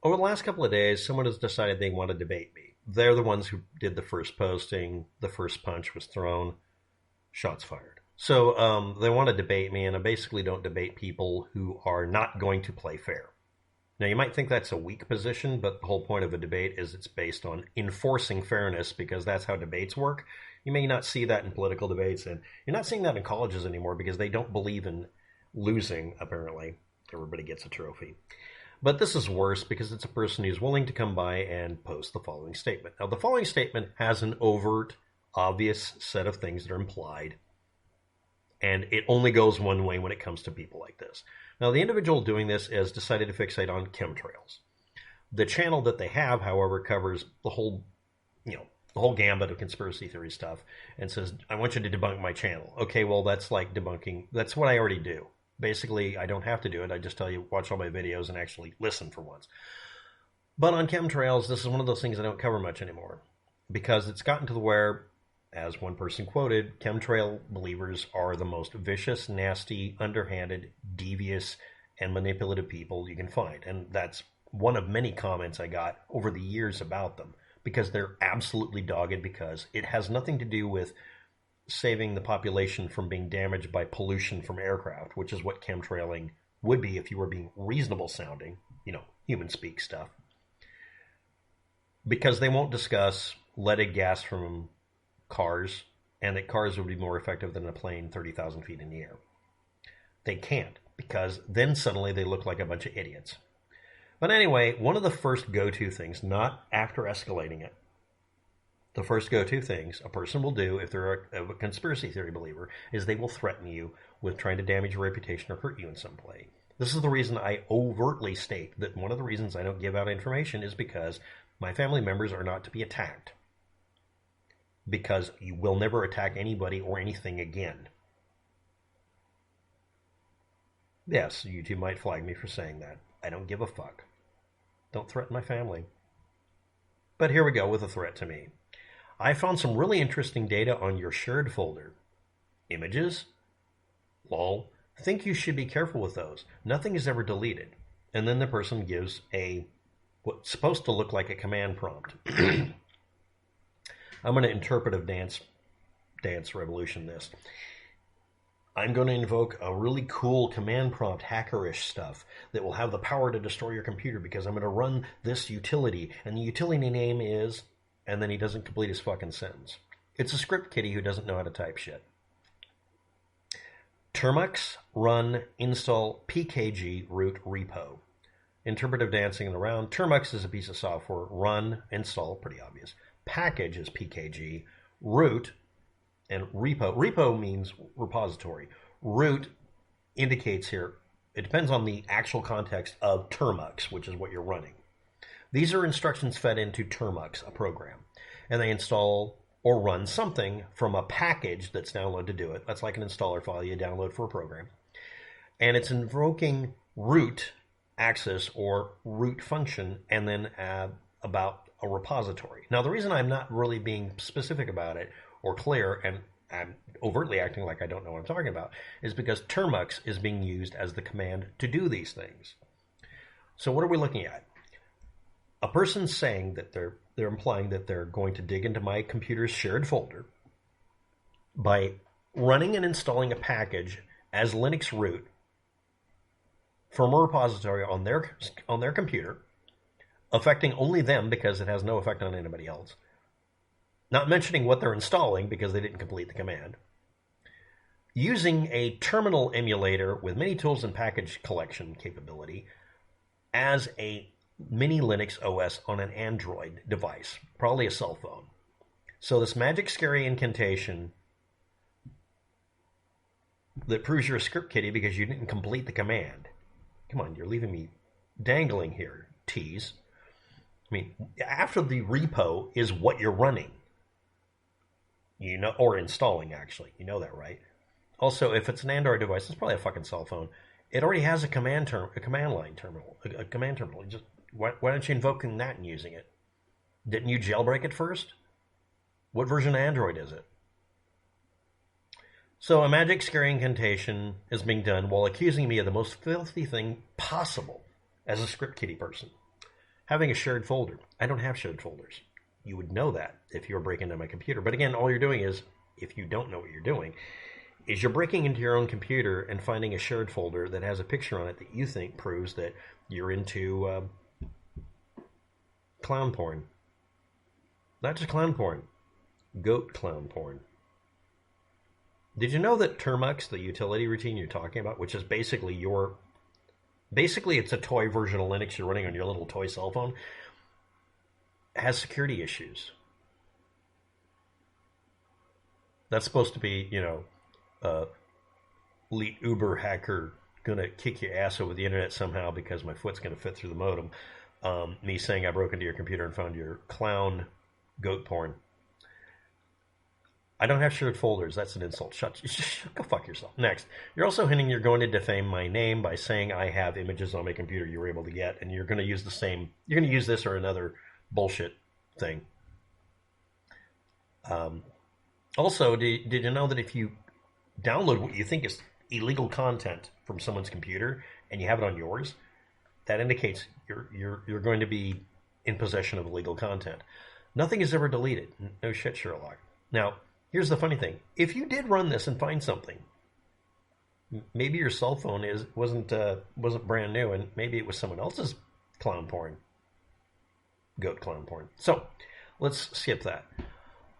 over the last couple of days, someone has decided they want to debate me. They're the ones who did the first posting. The first punch was thrown. Shots fired. So they want to debate me, and I basically don't debate people who are not going to play fair. Now, you might think that's a weak position, but the whole point of a debate is it's based on enforcing fairness, because that's how debates work. You may not see that in political debates, and you're not seeing that in colleges anymore because they don't believe in losing, apparently. Everybody gets a trophy. But this is worse because it's a person who's willing to come by and post the following statement. Now, the following statement has an overt, obvious set of things that are implied, and it only goes one way when it comes to people like this. Now, the individual doing this has decided to fixate on chemtrails. The channel that they have, however, covers the whole, the whole gambit of conspiracy theory stuff, and says, I want you to debunk my channel. Okay, well, that's like debunking. That's what I already do. Basically, I don't have to do it. I just tell you, watch all my videos and actually listen for once. But on chemtrails, this is one of those things I don't cover much anymore, because it's gotten to the where, as one person quoted, chemtrail believers are the most vicious, nasty, underhanded, devious, and manipulative people you can find. And that's one of many comments I got over the years about them, because they're absolutely dogged, because it has nothing to do with saving the population from being damaged by pollution from aircraft, which is what chemtrailing would be if you were being reasonable sounding, human speak stuff. Because they won't discuss leaded gas from cars, and that cars would be more effective than a plane 30,000 feet in the air. They can't, because then suddenly they look like a bunch of idiots. But anyway, one of the first go-to things, not after escalating it, the first go-to things a person will do if they're a conspiracy theory believer is they will threaten you with trying to damage your reputation or hurt you in some way. This is the reason I overtly state that one of the reasons I don't give out information is because my family members are not to be attacked. Because you will never attack anybody or anything again. Yes, YouTube might flag me for saying that. I don't give a fuck. Don't threaten my family. But here we go with a threat to me. I found some really interesting data on your shared folder. Images? Lol. Think you should be careful with those. Nothing is ever deleted. And then the person gives what's supposed to look like a command prompt. I'm going to interpretive dance revolution this. I'm going to invoke a really cool command prompt hackerish stuff that will have the power to destroy your computer, because I'm going to run this utility, and the utility name is, and then he doesn't complete his fucking sentence. It's a script kiddie who doesn't know how to type shit. Termux run install pkg root-repo. Interpretive dancing around. Termux is a piece of software. Run, install, pretty obvious. Package is pkg. Root and repo. Repo means repository. Root indicates here, it depends on the actual context of Termux, which is what you're running. These are instructions fed into Termux, a program, and they install or run something from a package that's downloaded to do it. That's like an installer file you download for a program. And it's invoking root access or root function, and then about a repository. Now, the reason I'm not really being specific about it or clear, and I'm overtly acting like I don't know what I'm talking about, is because Termux is being used as the command to do these things. So what are we looking at? A person saying that they're implying that they're going to dig into my computer's shared folder by running and installing a package as Linux root from a repository on their computer, affecting only them because it has no effect on anybody else. Not mentioning what they're installing because they didn't complete the command. Using a terminal emulator with many tools and package collection capability as a mini Linux OS on an Android device, probably a cell phone. So this magic scary incantation that proves you're a script kiddie because you didn't complete the command. Come on, you're leaving me dangling here, tease. I mean, after the repo is what you're running. Or installing, actually. You know that, right? Also, if it's an Android device, it's probably a fucking cell phone. It already has a command line terminal, a command terminal. Why aren't you invoking that and using it? Didn't you jailbreak it first? What version of Android is it? So a magic scary incantation is being done while accusing me of the most filthy thing possible as a script kiddie person. Having a shared folder. I don't have shared folders. You would know that if you were breaking into my computer. But again, all you're doing is, if you don't know what you're doing, is you're breaking into your own computer and finding a shared folder that has a picture on it that you think proves that you're into clown porn. Not just clown porn, goat clown porn. Did you know that Termux, the utility routine you're talking about, which is basically it's a toy version of Linux you're running on your little toy cell phone, has security issues? That's supposed to be, elite Uber hacker gonna kick your ass over the internet somehow because my foot's gonna fit through the modem. Me saying I broke into your computer and found your clown goat porn. I don't have shared folders. That's an insult. Go fuck yourself. Next, you're also hinting you're going to defame my name by saying I have images on my computer you were able to get, and you're going to use you're going to use this or another bullshit thing. Also, did you know that if you download what you think is illegal content from someone's computer and you have it on yours, that indicates you're going to be in possession of illegal content. Nothing is ever deleted. No shit, Sherlock. Now, here's the funny thing. If you did run this and find something, maybe your cell phone wasn't brand new, and maybe it was someone else's clown porn. Goat clown porn. So, let's skip that.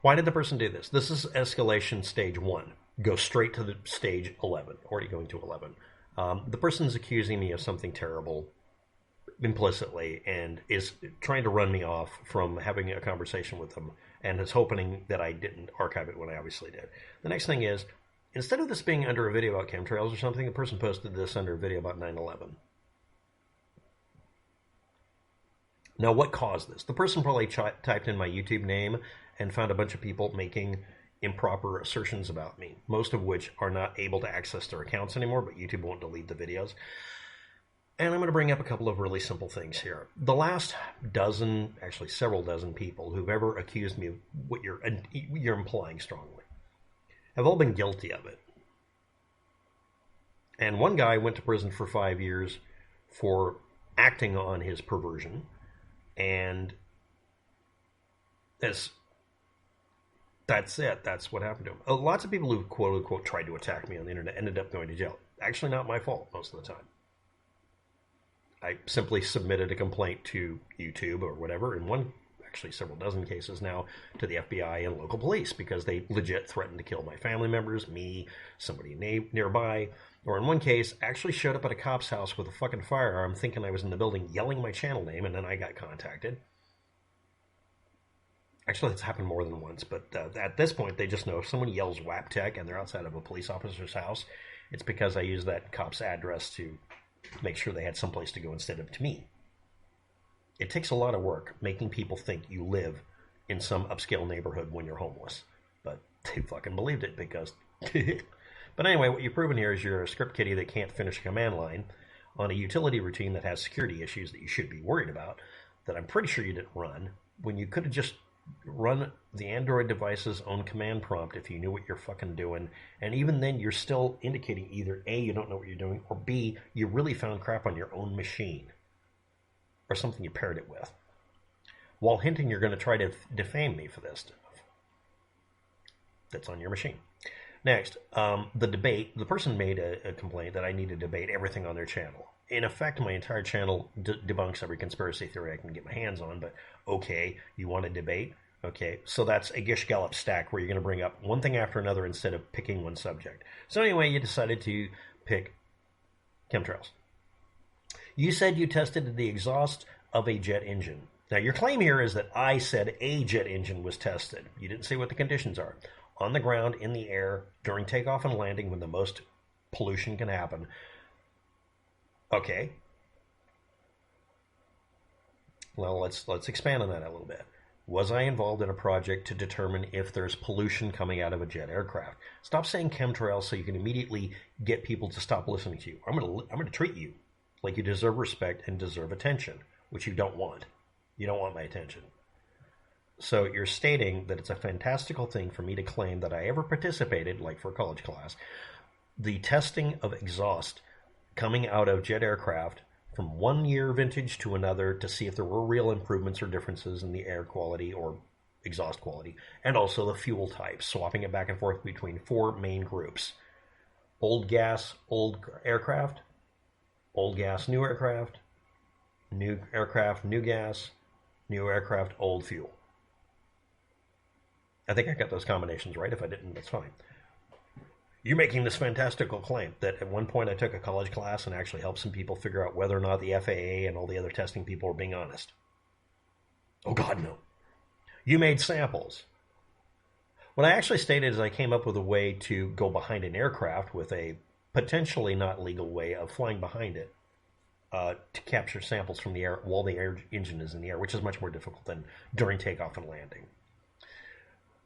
Why did the person do this? This is escalation stage 1. Go straight to the stage 11. Already going to 11. The person's accusing me of something terrible implicitly and is trying to run me off from having a conversation with them and is hoping that I didn't archive it when I obviously did. The next thing is, instead of this being under a video about chemtrails or something, the person posted this under a video about 9/11. Now, what caused this? The person probably typed in my YouTube name and found a bunch of people making improper assertions about me, most of which are not able to access their accounts anymore, but YouTube won't delete the videos. And I'm going to bring up a couple of really simple things here. The last dozen, actually several dozen people who've ever accused me of what you're implying strongly have all been guilty of it. And one guy went to prison for 5 years for acting on his perversion, and that's it. That's what happened to him. Lots of people who quote-unquote tried to attack me on the internet ended up going to jail. Actually not my fault most of the time. I simply submitted a complaint to YouTube or whatever, in several dozen cases now, to the FBI and local police because they legit threatened to kill my family members, me, somebody nearby, or in one case, actually showed up at a cop's house with a fucking firearm thinking I was in the building yelling my channel name, and then I got contacted. Actually, it's happened more than once, but at this point, they just know if someone yells waptek and they're outside of a police officer's house, it's because I used that cop's address to make sure they had someplace to go instead of to me. It takes a lot of work making people think you live in some upscale neighborhood when you're homeless. But they fucking believed it because... But anyway, what you've proven here is you're a script kiddie that can't finish a command line on a utility routine that has security issues that you should be worried about, that I'm pretty sure you didn't run, when you could have just run the Android device's own command prompt if you knew what you're fucking doing. And even then, you're still indicating either A, you don't know what you're doing, or B, you really found crap on your own machine. Or something you paired it with. While hinting you're going to try to defame me for this stuff. That's on your machine. Next, the debate. The person made a complaint that I need to debate everything on their channel. In effect, my entire channel debunks every conspiracy theory I can get my hands on, but okay, you want to debate? Okay, so that's a Gish Gallop stack where you're going to bring up one thing after another instead of picking one subject. So anyway, you decided to pick chemtrails. You said you tested the exhaust of a jet engine. Now, your claim here is that I said a jet engine was tested. You didn't say what the conditions are. On the ground, in the air, during takeoff and landing, when the most pollution can happen. Okay. Well, let's expand on that a little bit. Was I involved in a project to determine if there's pollution coming out of a jet aircraft? Stop saying chemtrails so you can immediately get people to stop listening to you. I'm going to treat you like you deserve respect and deserve attention, which you don't want. You don't want my attention. So you're stating that it's a fantastical thing for me to claim that I ever participated, like for a college class, the testing of exhaust coming out of jet aircraft from one year vintage to another to see if there were real improvements or differences in the air quality or exhaust quality, and also the fuel types, swapping it back and forth between 4 main groups: old gas, old aircraft; old gas, new aircraft; new aircraft, new gas; new aircraft, old fuel. I think I got those combinations right. If I didn't, that's fine. You're making this fantastical claim that at one point I took a college class and actually helped some people figure out whether or not the FAA and all the other testing people were being honest. Oh, God, no. You made samples. What I actually stated is I came up with a way to go behind an aircraft with a potentially not legal way of flying behind it to capture samples from the air while the air engine is in the air, which is much more difficult than during takeoff and landing.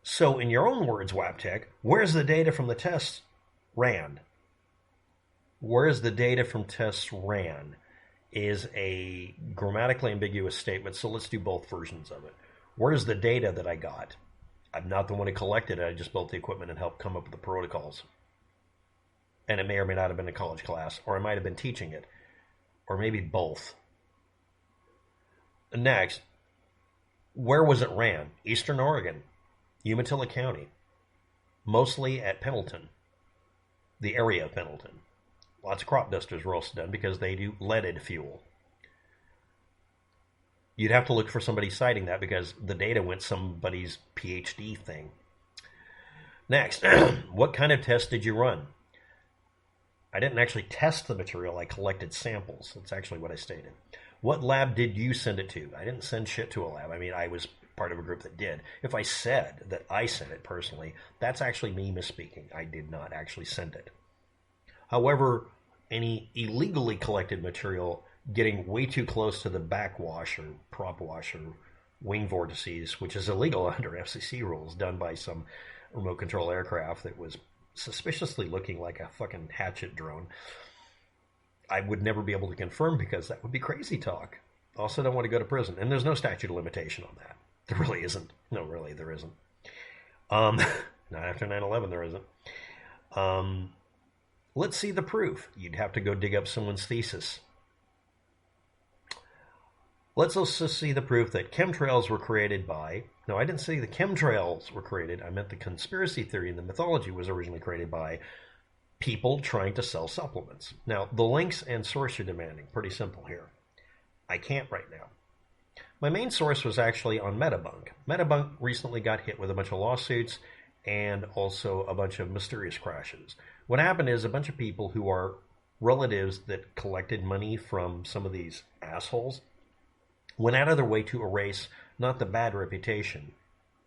So in your own words, waptek, where's the data from the tests ran? Where's the data from tests ran is a grammatically ambiguous statement, so let's do both versions of it. Where's the data that I got? I'm not the one who collected it. I just built the equipment and helped come up with the protocols. And it may or may not have been a college class, or I might have been teaching it, or maybe both. Next, where was it ran? Eastern Oregon, Umatilla County, mostly at Pendleton, the area of Pendleton. Lots of crop dusters were also done because they do leaded fuel. You'd have to look for somebody citing that because the data went somebody's PhD thing. Next, what kind of test did you run? I didn't actually test the material. I collected samples. That's actually what I stated. What lab did you send it to? I didn't send shit to a lab. I mean, I was part of a group that did. If I said that I sent it personally, that's actually me misspeaking. I did not actually send it. However, any illegally collected material getting way too close to the backwash or prop wash or wing vortices, which is illegal under FCC rules, done by some remote control aircraft that was suspiciously looking like a fucking hatchet drone, I would never be able to confirm because that would be crazy talk. Also don't want to go to prison. And there's no statute of limitation on that. There really isn't. No, really, there isn't. Not after 9/11, there isn't. Let's see the proof. You'd have to go dig up someone's thesis. Let's also see the proof that chemtrails were created by... No, I didn't say the chemtrails were created. I meant the conspiracy theory and the mythology was originally created by people trying to sell supplements. Now, the links and source you're demanding, pretty simple here. I can't right now. My main source was actually on Metabunk. Metabunk recently got hit with a bunch of lawsuits and also a bunch of mysterious crashes. What happened is a bunch of people who are relatives that collected money from some of these assholes went out of their way to erase not the bad reputation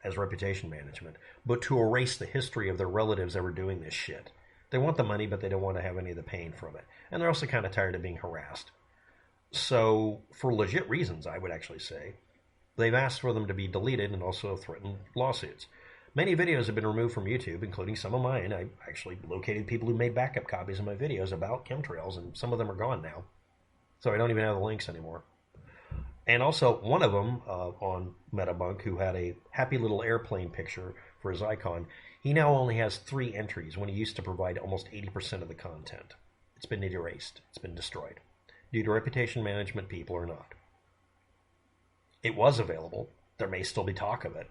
as reputation management, but to erase the history of their relatives ever doing this shit. They want the money, but they don't want to have any of the pain from it. And they're also kind of tired of being harassed. So, for legit reasons, I would actually say, they've asked for them to be deleted and also threatened lawsuits. Many videos have been removed from YouTube, including some of mine. I actually located people who made backup copies of my videos about chemtrails, and some of them are gone now. So I don't even have the links anymore. And also, one of them on Metabunk, who had a happy little airplane picture for his icon, he now only has 3 entries when he used to provide almost 80% of the content. It's been erased. It's been destroyed. Due to reputation management people or not. It was available. There may still be talk of it.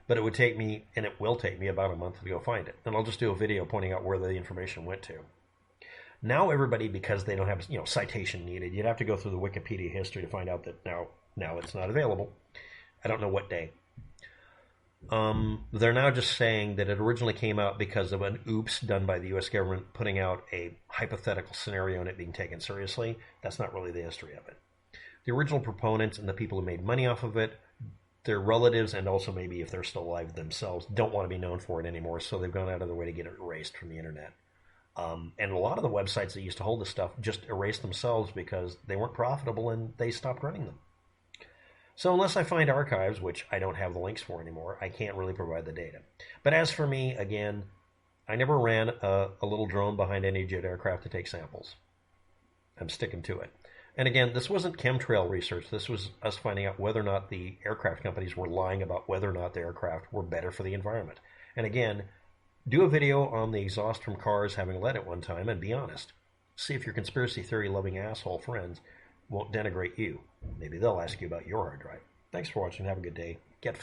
But it would take me, and it will take me, about a month to go find it. And I'll just do a video pointing out where the information went to. Now everybody, because they don't have citation needed, you'd have to go through the Wikipedia history to find out that now it's not available. I don't know what day. They're now just saying that it originally came out because of an oops done by the U.S. government putting out a hypothetical scenario and it being taken seriously. That's not really the history of it. The original proponents and the people who made money off of it, their relatives, and also maybe if they're still alive themselves, don't want to be known for it anymore, so they've gone out of their way to get it erased from the internet. And a lot of the websites that used to hold this stuff just erased themselves because they weren't profitable and they stopped running them. So unless I find archives, which I don't have the links for anymore, I can't really provide the data. But as for me, again, I never ran a little drone behind any jet aircraft to take samples. I'm sticking to it. And again, this wasn't chemtrail research. This was us finding out whether or not the aircraft companies were lying about whether or not the aircraft were better for the environment. And again, do a video on the exhaust from cars having lead at one time and be honest. See if your conspiracy theory loving asshole friends won't denigrate you. Maybe they'll ask you about your hard drive. Thanks for watching. Have a good day. Get